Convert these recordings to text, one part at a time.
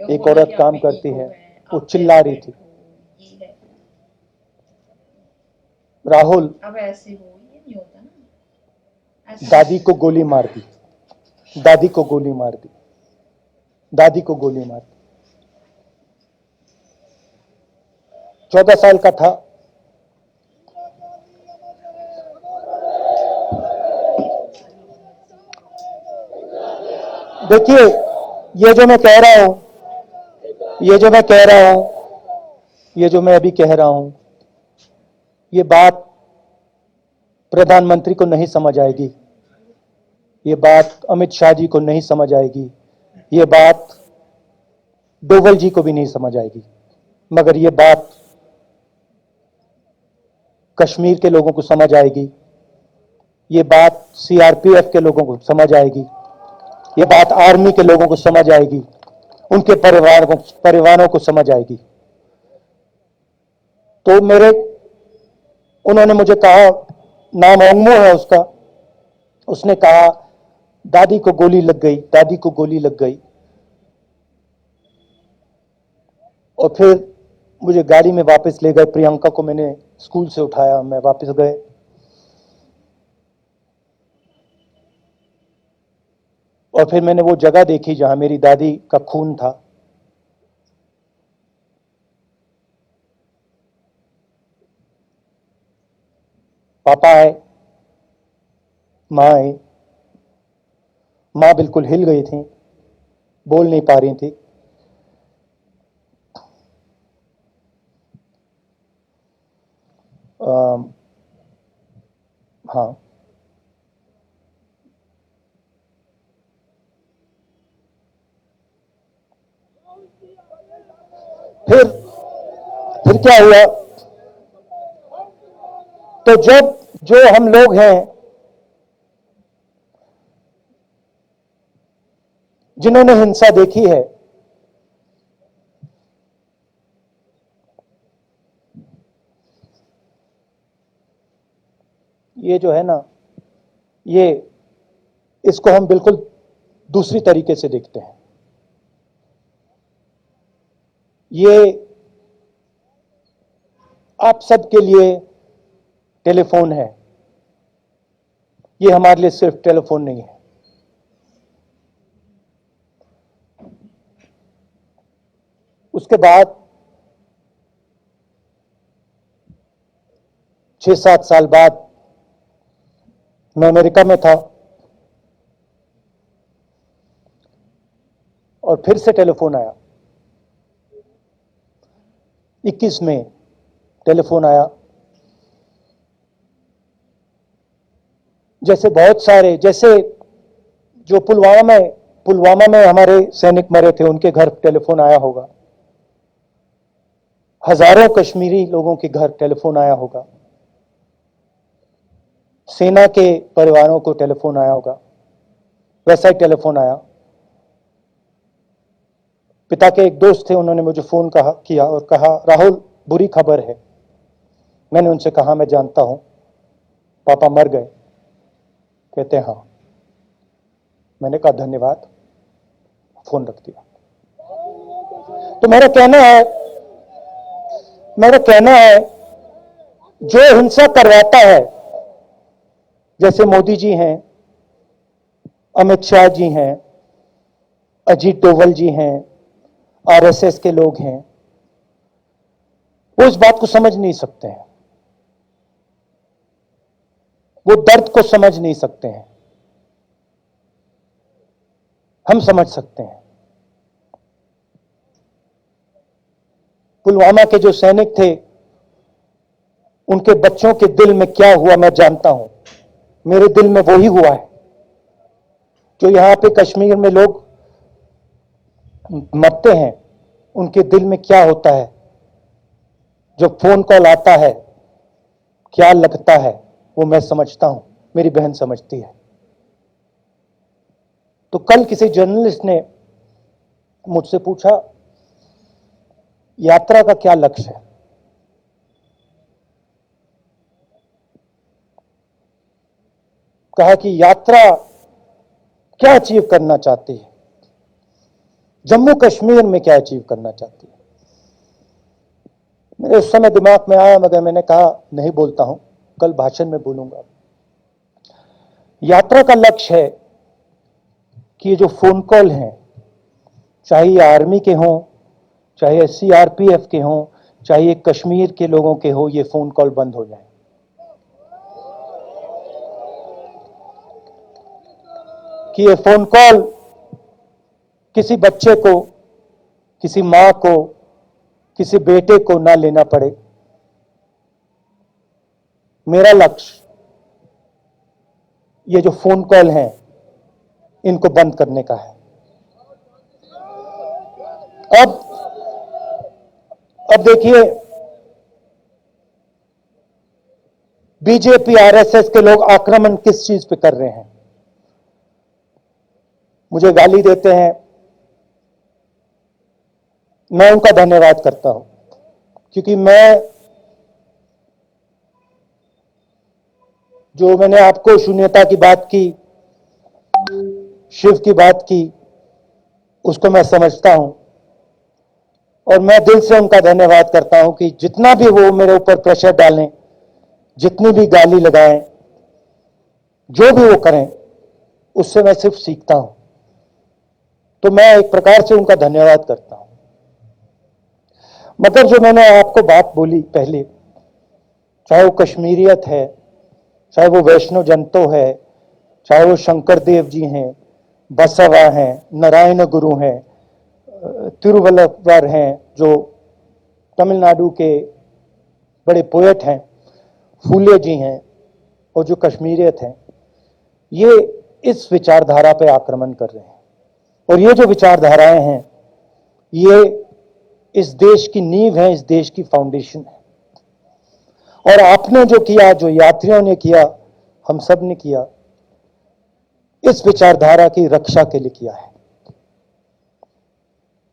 एक औरत काम करती है, वो चिल्ला रही थी, राहुल अब ऐसे हो ये नहीं होता ना, दादी को गोली मार दी, दादी को गोली मार दी, दादी को गोली मार दी। 14 साल का था। देखिए, ये जो मैं कह रहा हूं, ये जो मैं कह रहा हूं, ये जो मैं अभी कह रहा हूं, ये बात प्रधानमंत्री को नहीं समझ आएगी, ये बात अमित शाह जी को नहीं समझ आएगी, ये बात डोवल जी को भी नहीं समझ आएगी, मगर ये बात कश्मीर के लोगों को समझ आएगी, ये बात सीआरपीएफ के लोगों को समझ आएगी, ये बात आर्मी के लोगों को समझ आएगी, उनके परिवारों को समझ आएगी। तो उन्होंने मुझे कहा, नाम ओंगमो है उसका, उसने कहा दादी को गोली लग गई, दादी को गोली लग गई। और फिर मुझे गाड़ी में वापस ले गए, प्रियंका को मैंने स्कूल से उठाया, मैं वापस गए। और फिर मैंने वो जगह देखी जहां मेरी दादी का खून था। पापा आए, माँ आई, माँ बिल्कुल हिल गई थी, बोल नहीं पा रही थी। हाँ, फिर क्या हुआ? तो जब जो हम लोग हैं जिन्होंने हिंसा देखी है, ये जो है ना, ये इसको हम बिल्कुल दूसरी तरीके से देखते हैं। ये आप सबके लिए टेलीफोन है, ये हमारे लिए सिर्फ टेलीफोन नहीं है। उसके बाद 6-7 साल बाद मैं अमेरिका में था और फिर से टेलीफोन आया। 21 में टेलीफोन आया। जैसे बहुत सारे, जैसे जो पुलवामा में हमारे सैनिक मरे थे, उनके घर टेलीफोन आया होगा। हजारों कश्मीरी लोगों के घर टेलीफोन आया होगा। सेना के परिवारों को टेलीफोन आया होगा। वैसा ही टेलीफोन आया। पिता के एक दोस्त थे, उन्होंने मुझे फोन किया और कहा, राहुल बुरी खबर है। मैंने उनसे कहा, मैं जानता हूं, पापा मर गए। कहते हैं हाँ। मैंने कहा धन्यवाद, फोन रख दिया। तो मेरा कहना है जो हिंसा करवाता है, जैसे मोदी जी हैं, अमित शाह जी हैं, अजीत डोवल जी हैं, आरएसएस के लोग हैं, वो इस बात को समझ नहीं सकते हैं, वो दर्द को समझ नहीं सकते हैं। हम समझ सकते हैं। पुलवामा के जो सैनिक थे, उनके बच्चों के दिल में क्या हुआ मैं जानता हूं। मेरे दिल में वही हुआ है जो यहां पे कश्मीर में लोग मरते हैं, उनके दिल में क्या होता है। जब फोन कॉल आता है, क्या लगता है, वो मैं समझता हूं, मेरी बहन समझती है। तो कल किसी जर्नलिस्ट ने मुझसे पूछा, यात्रा का क्या लक्ष्य है? कहा कि यात्रा क्या अचीव करना चाहती है? जम्मू कश्मीर में क्या अचीव करना चाहती है। मेरे उस समय दिमाग में आया, मगर मैंने कहा नहीं बोलता हूं, कल भाषण में बोलूंगा। यात्रा का लक्ष्य है कि ये जो फोन कॉल हैं, चाहे ये आर्मी के हों, चाहे सीआरपीएफ के हों, चाहे ये कश्मीर के लोगों के हो, ये फोन कॉल बंद हो जाए। कि ये फोन कॉल किसी बच्चे को, किसी मां को, किसी बेटे को ना लेना पड़े। मेरा लक्ष्य ये जो फोन कॉल हैं, इनको बंद करने का है। अब देखिए, बीजेपी आरएसएस के लोग आक्रमण किस चीज पे कर रहे हैं। मुझे गाली देते हैं, मैं उनका धन्यवाद करता हूं, क्योंकि मैंने आपको शून्यता की बात की, शिव की बात की, उसको मैं समझता हूं और मैं दिल से उनका धन्यवाद करता हूं कि जितना भी वो मेरे ऊपर प्रेशर डालें, जितनी भी गाली लगाएं, जो भी वो करें, उससे मैं सिर्फ सीखता हूं। तो मैं एक प्रकार से उनका धन्यवाद करता हूं। मगर जो मैंने आपको बात बोली पहले, चाहे वो कश्मीरियत है, चाहे वो वैष्णव जनतो है, चाहे वो शंकर देव जी हैं, बसवा हैं, नारायण गुरु हैं, तिरुवल्लुवर हैं, जो तमिलनाडु के बड़े पोएट हैं, फूले जी हैं, और जो कश्मीरियत हैं, ये इस विचारधारा पे आक्रमण कर रहे हैं। और ये जो विचारधाराएं हैं, ये इस देश की नींव है, इस देश की फाउंडेशन है। और आपने जो किया, जो यात्रियों ने किया, हम सब ने किया, इस विचारधारा की रक्षा के लिए किया है।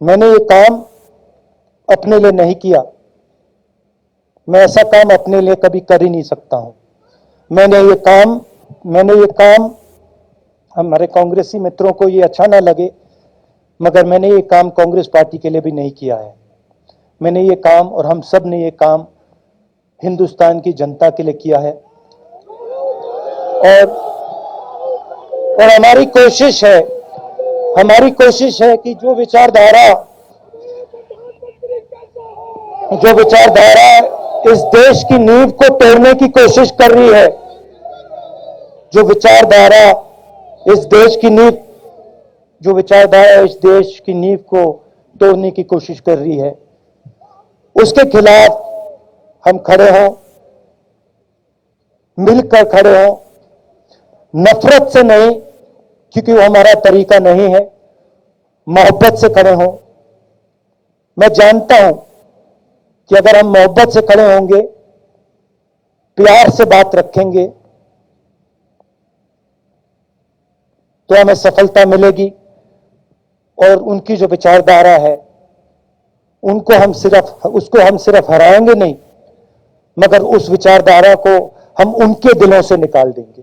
मैंने ये काम अपने लिए नहीं किया, मैं ऐसा काम अपने लिए कभी कर ही नहीं सकता हूं। मैंने ये काम हमारे कांग्रेसी मित्रों को ये अच्छा ना लगे, मगर मैंने ये काम कांग्रेस पार्टी के लिए भी नहीं किया है। मैंने ये काम, और हम सब ने ये काम हिंदुस्तान की जनता के लिए किया है। और हमारी कोशिश है कि जो विचारधारा इस देश की नींव को तोड़ने की कोशिश कर रही है, जो विचारधारा इस देश की नींव को तोड़ने की कोशिश कर रही है, उसके खिलाफ हम खड़े हों, मिलकर खड़े हों, नफरत से नहीं, क्योंकि वो हमारा तरीका नहीं है, मोहब्बत से खड़े हों। मैं जानता हूं कि अगर हम मोहब्बत से खड़े होंगे, प्यार से बात रखेंगे, तो हमें सफलता मिलेगी। और उनकी जो विचारधारा है, उसको हम सिर्फ हराएंगे नहीं, मगर उस विचारधारा को हम उनके दिलों से निकाल देंगे।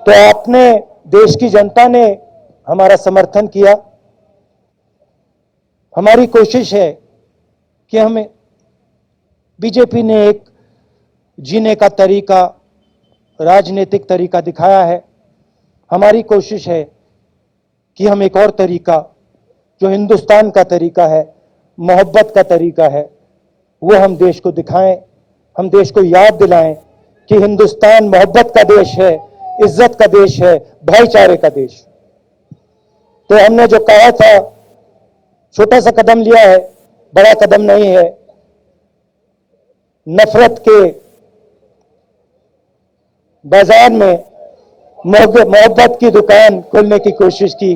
तो आपने, देश की जनता ने हमारा समर्थन किया। हमारी कोशिश है कि हमें, बीजेपी ने एक जीने का तरीका, राजनीतिक तरीका दिखाया है। हमारी कोशिश है कि हम एक और तरीका, जो हिंदुस्तान का तरीका है, मोहब्बत का तरीका है, वो हम देश को दिखाएं, हम देश को याद दिलाएं कि हिंदुस्तान मोहब्बत का देश है, इज्जत का देश है, भाईचारे का देश। तो हमने जो कहा था, छोटा सा कदम लिया है, बड़ा कदम नहीं है। नफरत के बाजार में मोहब्बत की दुकान खोलने की कोशिश की।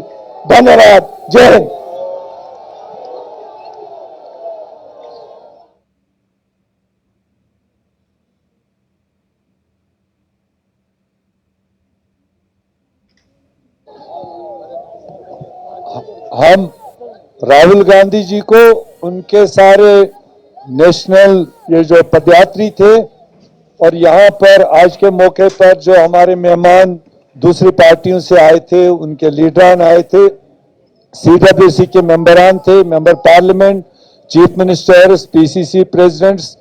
धन्यवाद। जय हिंद। हम राहुल गांधी जी को, उनके सारे नेशनल ये जो पदयात्री थे, और यहाँ पर आज के मौके पर जो हमारे मेहमान दूसरी पार्टियों से आए थे, उनके लीडरान आए थे, CWC के मेंबरान थे, member parliament, chief ministers, PCC presidents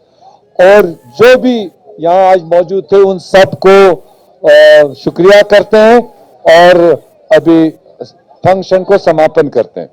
और जो भी यहाँ आज मौजूद थे उन सबको शुक्रिया करते हैं और अभी फंक्शन को समापन करते हैं।